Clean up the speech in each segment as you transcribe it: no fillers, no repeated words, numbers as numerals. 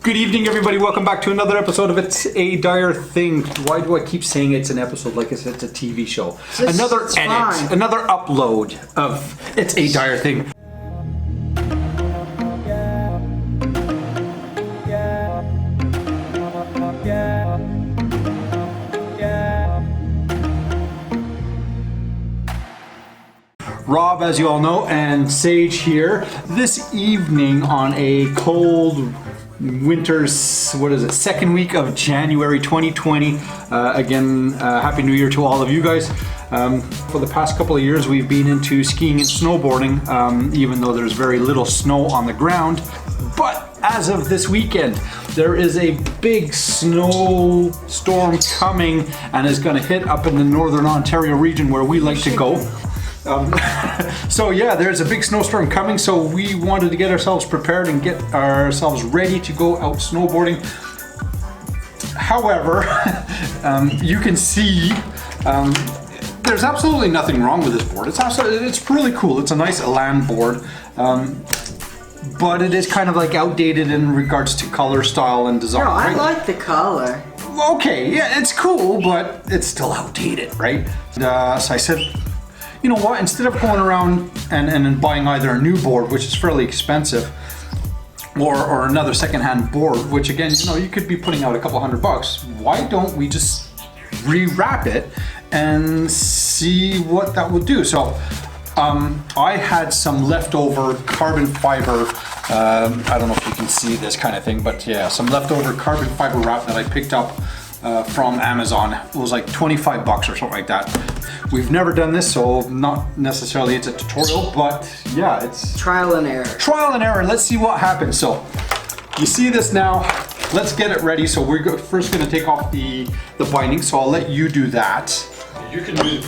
Good evening, everybody. Welcome back to another episode of It's a Dyer Thing. Why do I keep saying it's an episode like it's a TV show? Another edit, another upload of It's a Dyer Thing. Rob, as you all know, and Sage here this evening on a cold winter's, second week of January 2020. Again, Happy New Year to all of you guys. For the past couple of years, we've been into skiing and snowboarding, even though there's very little snow on the ground. But as of this weekend, there is a big snowstorm coming and is going to hit up in the northern Ontario region where we like to go. So yeah, there's a big snowstorm coming, so we wanted to get ourselves prepared and get ourselves ready to go out snowboarding. However, you can see there's absolutely nothing wrong with this board. It's really cool. It's a nice land board, but it is kind of like outdated in regards to color, style, and design. No, I like the color. Okay, yeah, it's cool, but it's still outdated, right? So I said, you know what, instead of going around and buying either a new board, which is fairly expensive, or another secondhand board, which again, you know, you could be putting out a couple $100, why don't we just rewrap it and see what that would do? So I had some leftover carbon fiber, I don't know if you can see this kind of thing, but yeah, some leftover carbon fiber wrap that I picked up from Amazon. It was like 25 bucks or something like that. We've never done this, so not necessarily it's a tutorial, but yeah, it's trial and error. Trial and error. Let's see what happens. So you see this now. Let's get it ready. So we're first going to take off the binding. So I'll let you do that. You can use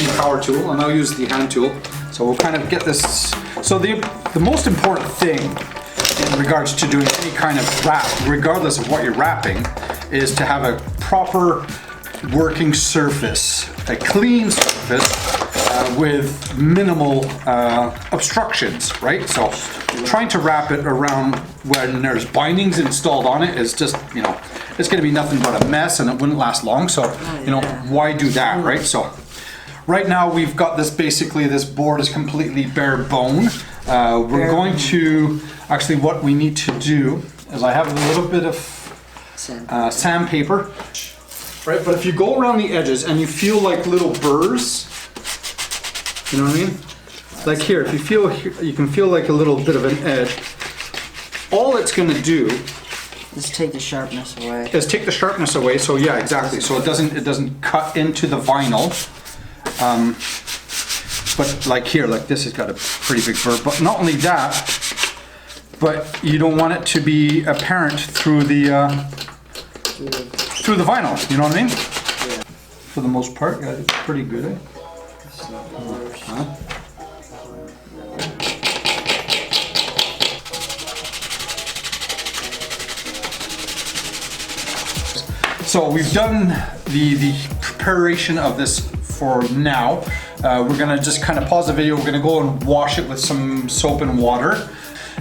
the power tool, and I'll use the hand tool. So we'll kind of get this. So the most important thing in regards to doing any kind of wrap, regardless of what you're wrapping, is to have a proper working surface, a clean surface with minimal obstructions, right? So trying to wrap it around when there's bindings installed on it is just, you know, it's going to be nothing but a mess and it wouldn't last long. So, you know, why do that, right? So right now we've got this, basically this board is completely bare bone. We're going to, actually what we need to do is I have a little bit of sandpaper. Right, but if you go around the edges and you feel like little burrs, you know what I mean? Like here, if you feel, you can feel like a little bit of an edge. All it's going to do is take the sharpness away. So yeah, exactly. So it doesn't cut into the vinyl. But like here, like this has got a pretty big burr. But not only that, but you don't want it to be apparent through the vinyl, you know what I mean? Yeah. For the most part, yeah, it's pretty good, eh? So we've done the preparation of this for now. We're gonna just kind of pause the video. We're gonna go and wash it with some soap and water.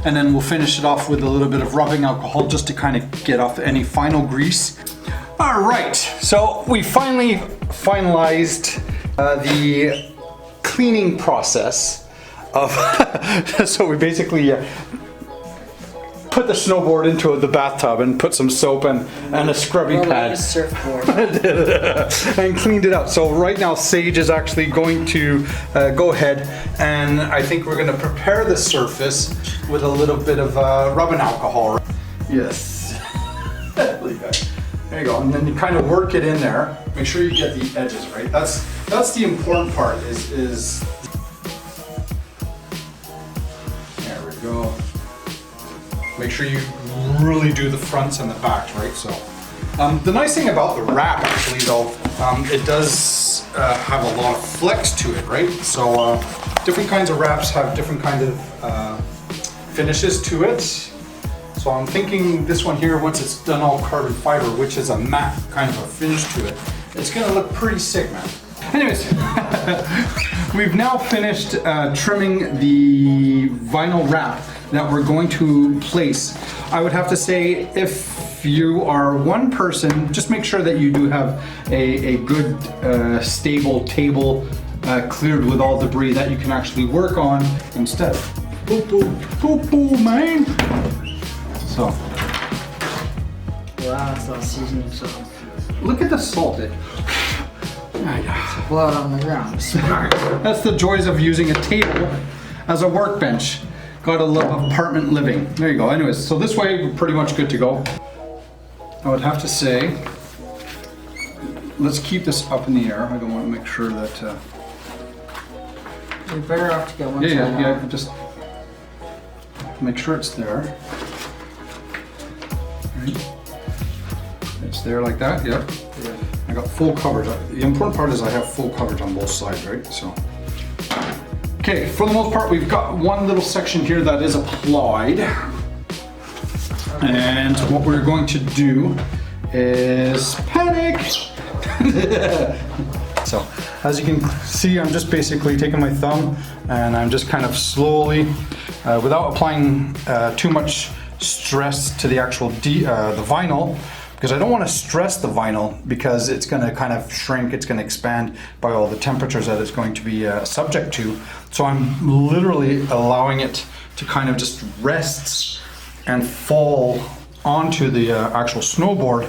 And then we'll finish it off with a little bit of rubbing alcohol just to kind of get off any final grease. All right, so we finally finalized the cleaning process of, so we basically put the snowboard into the bathtub and put some soap and a scrubbing pad. Like a surfboard. And cleaned it out. So right now Sage is actually going to go ahead and I think we're going to prepare the surface with a little bit of rubbing alcohol. Yes. There you go, and then you kind of work it in there. Make sure you get the edges right. That's the important part. Is there we go. Make sure you really do the fronts and the backs, right? So the nice thing about the wrap, actually, though, it does have a lot of flex to it, right? So different kinds of wraps have different kinds of finishes to it. So I'm thinking this one here, once it's done all carbon fiber, which is a matte kind of a finish to it, it's gonna look pretty sick, man. Anyways, we've now finished trimming the vinyl wrap that we're going to place I would have to say if you are one person, just make sure that you do have a good stable table cleared with all debris that you can actually work on instead. Poo-poo, man. So. Wow, it's all seasoning salt. Look at the salt. Blood on the ground. That's the joys of using a table as a workbench. Gotta love apartment living. There you go. Anyways, so this way we're pretty much good to go. I would have to say, let's keep this up in the air. I don't want to make sure that. You're better off to get one side Yeah. out. Just make sure it's there. Right. It's there like that. Yep. Yeah. I got full coverage. The important part is I have full coverage on both sides, right? So. Okay, for the most part, we've got one little section here that is applied. And what we're going to do is panic. So, as you can see, I'm just basically taking my thumb and I'm just kind of slowly, without applying too much stress to the actual the vinyl, because I don't want to stress the vinyl because it's going to kind of shrink, it's going to expand by all the temperatures that it's going to be subject to. So I'm literally allowing it to kind of just rest and fall onto the actual snowboard,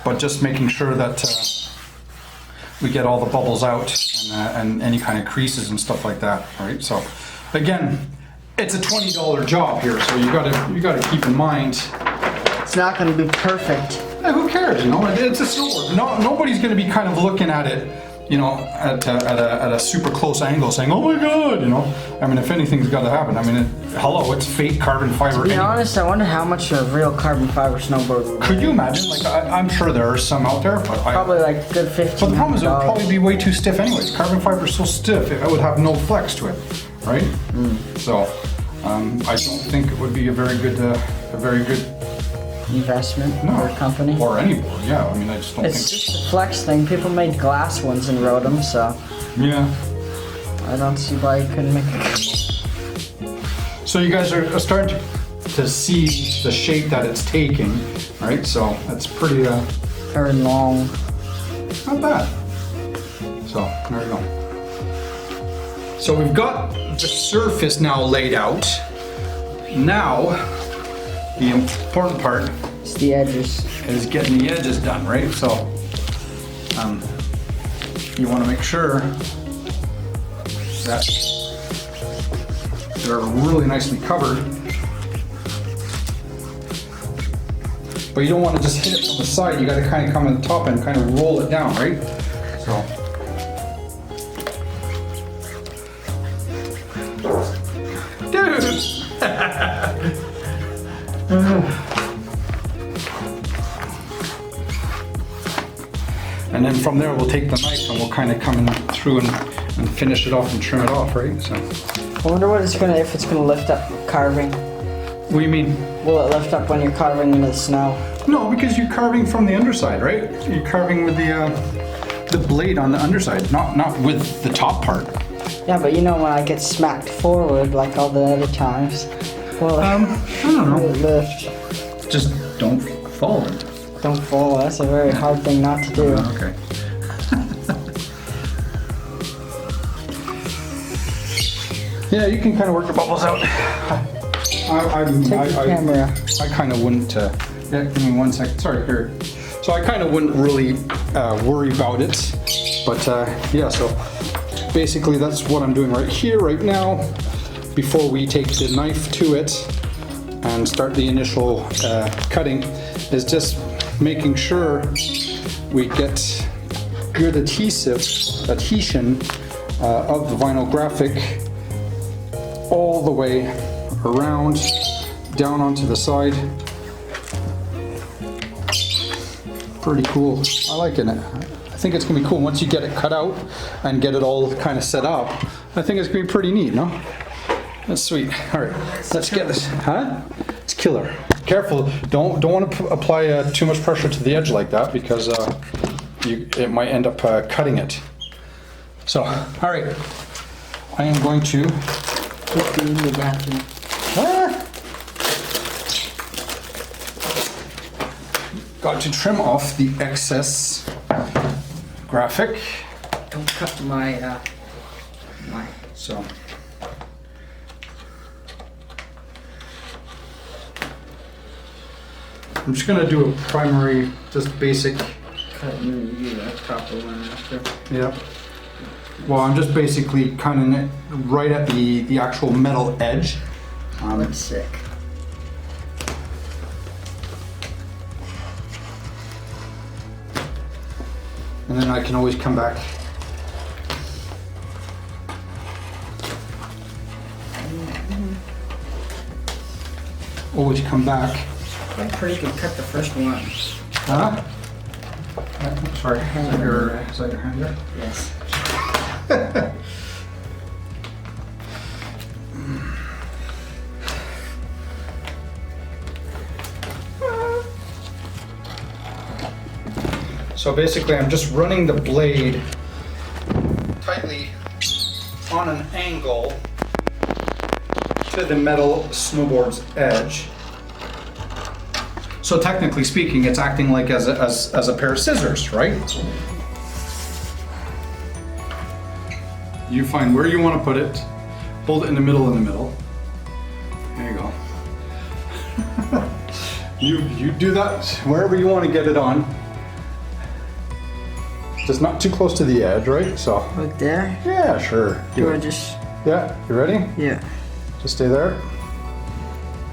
but just making sure that we get all the bubbles out and any kind of creases and stuff like that, right? So again, it's a $20 job here, so you gotta keep in mind. It's not going to be perfect. Yeah, who cares, you know? It's a snowboard. Nobody's going to be kind of looking at it, you know, at a super close angle saying, oh my God, you know? I mean, if anything's got to happen, I mean, hello, it's fake carbon fiber. To be honest, I wonder how much a real carbon fiber snowboard would be. Could you imagine? Like, I'm sure there are some out there, but Probably like a good $15. But the problem is it would probably be way too stiff anyways. Carbon fiber is so stiff, it would have no flex to it, right? So, I don't think it would be a very good investment for a company. Or any board, yeah. I mean, I just don't It's think. just a flex thing. People made glass ones and rode them, so Yeah. I don't see why you couldn't make it. So you guys are starting to see the shape that it's taking, right? So that's pretty, Very long. not bad. So there we go. So we've got the surface now laid out. Now, the important part It's the edges. is getting the edges done, right? So you want to make sure that they're really nicely covered, but you don't want to just hit it from the side. You got to kind of come on the top and kind of roll it down, right? So. And then from there we'll take the knife and we'll kind of come in through and finish it off and trim it off, right? So. I wonder what it's gonna, if it's gonna lift up carving. What do you mean? Will it lift up when you're carving into the snow? No, because you're carving from the underside, right? You're carving with the blade on the underside, not with the top part. Yeah, but you know when I get smacked forward like all the other times. Well, I don't know. will it lift? Just don't fall. Don't fall. That's a very hard thing not to do. Okay. Yeah, you can kind of work the bubbles out. Take the camera. I kind of wouldn't. Yeah, give me 1 second. Sorry, here. So I kind of wouldn't really worry about it, but yeah. So basically, that's what I'm doing right here, right now, before we take the knife to it and start the initial cutting. Is just making sure we get good adhesion of the vinyl graphic all the way around, down onto the side. Pretty cool. I like it. I think it's gonna be cool once you get it cut out and get it all kind of set up. I think it's gonna be pretty neat, no? That's sweet. All right, let's get this. Huh? It's killer. Careful. Don't want to apply too much pressure to the edge like that because it might end up cutting it. So, all right. I am going to. Put it in the bathroom. Ah! got to trim off the excess graphic. Don't cut my So. I'm just gonna do a primary, just basic. cut and then you do a proper one after. Yep. Well, I'm just basically kind of right at the actual metal edge. That's sick. And then I can always come back. Always come back. I'm pretty good cut the first one. Huh? Sorry, is that your hand there? Yes. So basically I'm just running the blade tightly on an angle to the metal snowboard's edge. So technically speaking, it's acting like as a pair of scissors, right? You find where you want to put it, hold it in the middle, There you go. you do that wherever you want to get it on. Just not too close to the edge, right? So. Right there? Yeah, sure. Do I just... Yeah, you ready? Yeah. Just stay there.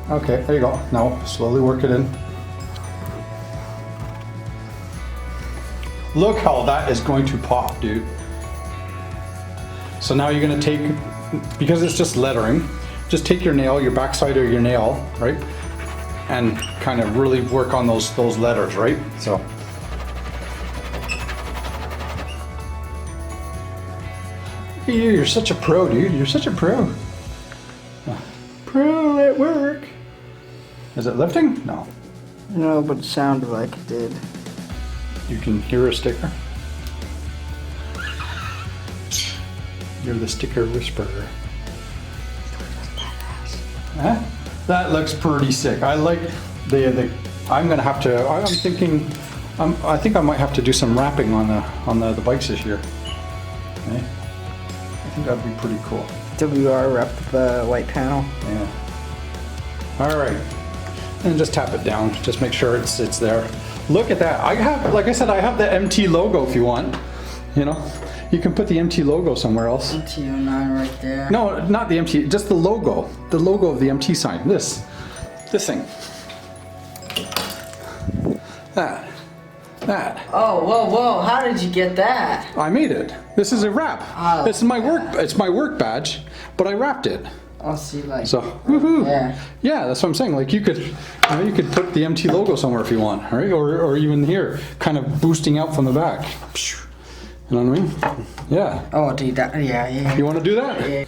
Okay, there you go. Now, slowly work it in. Look how that is going to pop, dude. So now you're gonna take, because it's just lettering, just take your nail, your backside of your nail, right? And kind of really work on those letters, right? So. You're such a pro, dude. You're such a pro. Pro at work. Is it lifting? No. No, but it sounded like it did. You can hear a sticker. You're the sticker whisperer. Huh? That looks pretty sick. I like I'm gonna have to. I'm thinking. I think I might have to do some wrapping on the bikes this year. Okay. I think that'd be pretty cool. WR wrap the white panel. Yeah. All right. And just tap it down. Just make sure it's there. Look at that. I have, like I said, I have the MT logo if you want. You know, you can put the MT logo somewhere else. MT09 right there. No, not the MT, just the logo. The logo of the MT sign. This thing. That. Oh, whoa! How did you get that? I made it. This is a wrap. Oh, It's my work. It's my work badge, but I wrapped it. I'll see, like. So, woohoo! Yeah. Yeah, that's what I'm saying. Like you could put the MT logo somewhere if you want, right? Or even here, kind of boosting out from the back. You know what I mean? Yeah. Oh, dude, yeah. You want to do that? Yeah.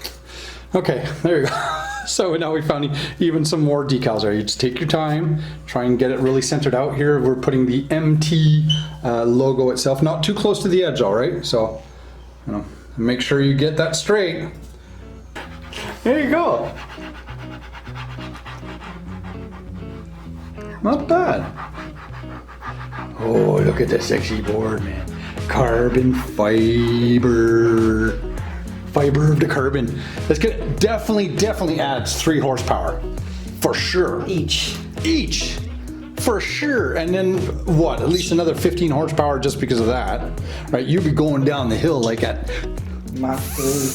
Okay, there you go. So now we found even some more decals there. You just take your time, try and get it really centered out here. We're putting the MT logo itself, not too close to the edge, all right? So, you know, make sure you get that straight. There you go. Not bad. Oh, look at this sexy board, man. Carbon fiber. Fiber of the carbon. That's good. Definitely adds 3 horsepower. For sure. Each. For sure. And then what? At least another 15 horsepower just because of that. Right? You'd be going down the hill like at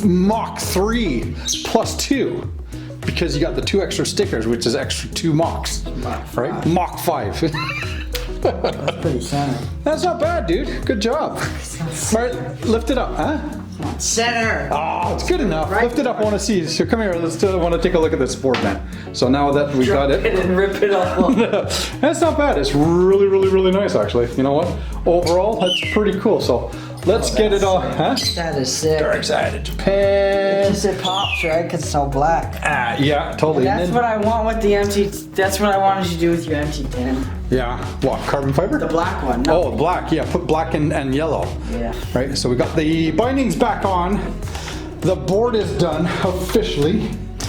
Mach 3 plus 2. Because you got the 2 extra stickers, which is extra 2 Machs. Right? Mach 5. That's pretty center. That's not bad, dude. Good job. All right, lift it up, huh? Center. Oh, it's good enough. Right. Lift it up. I want to see. So come here. I want to take a look at this board, man. So now that we got it, and rip it off. That's not bad. It's really nice, actually. You know what? Overall, that's pretty cool. So let's get it all. Huh? That is sick. Dark side of Japan. Because it pops, right? Because it's all black. Yeah, totally. And that's what I want with the MT. That's what I wanted you to do with your MT10. Yeah. What? Carbon fiber? The black one. No. Oh, black. Yeah. Put black and yellow. Yeah. Right. So we got the bindings back on. The board is done officially.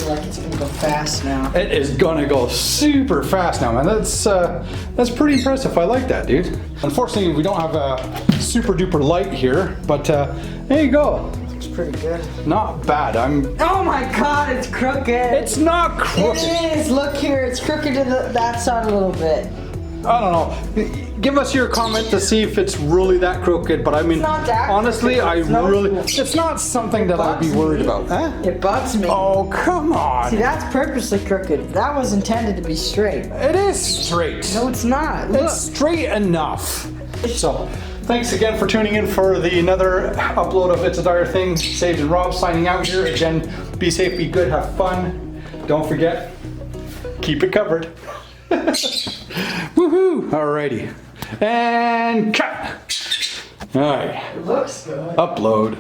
like it's gonna go fast now. It is gonna go super fast now, man. That's pretty impressive. I like that, dude. Unfortunately, we don't have a super duper light here, but there you go. It's pretty good. Not bad. Oh my God, it's crooked. It's not crooked. It is. Look here, it's crooked to that side a little bit. I don't know. Give us your comment to see if it's really that crooked, but I mean, It's not that honestly, crooked. it's not something that I'd be worried about. Huh? It bugs me. Oh, come on. See, that's purposely crooked. That was intended to be straight. It is straight. No, it's not. Look. It's straight enough. So, thanks again for tuning in for another upload of It's a Dyer Thing. Sage and Rob signing out here. Again, be safe, be good, have fun. Don't forget, keep it covered. Woohoo! Alrighty. And cut! Alright. It looks good. Upload.